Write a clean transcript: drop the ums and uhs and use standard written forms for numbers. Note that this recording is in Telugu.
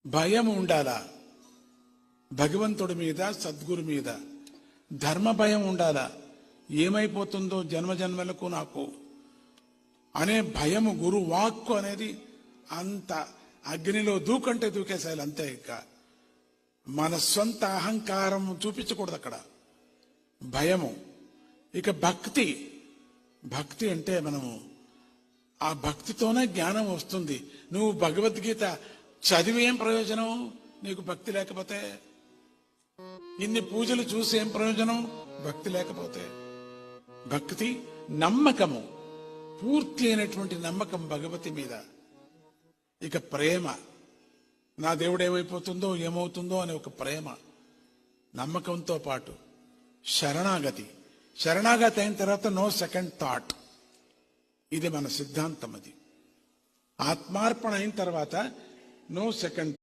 భయం ఉండాలా భగవంతుడి మీద, సద్గురు మీద. ధర్మ భయం ఉండాలా, ఏమైపోతుందో జన్మజన్మలకు నాకు అనే భయము. గురు వాక్కు అనేది అంత అగ్నిలో దూకంటే దూకేసాలి అంతే. ఇక మన సొంత అహంకారం చూపించకూడదు అక్కడ, భయము. ఇక భక్తి. భక్తి అంటే మనము ఆ భక్తితోనే జ్ఞానం వస్తుంది. నువ్వు భగవద్గీత చదివి ఏం ప్రయోజనం నీకు భక్తి లేకపోతే? ఇన్ని పూజలు చూసి ఏం ప్రయోజనం భక్తి లేకపోతే? భక్తి నమ్మకము, పూర్తి అయినటువంటి నమ్మకం భగవతి మీద. ఇక ప్రేమ, నా దేవుడు ఏమైపోతుందో ఏమవుతుందో అనే ఒక ప్రేమ, నమ్మకంతో పాటు శరణాగతి. శరణాగతి అయిన తర్వాత నో సెకండ్ థాట్. ఇది మన సిద్ధాంతం. అది ఆత్మార్పణ అయిన తర్వాత నో సెకండ్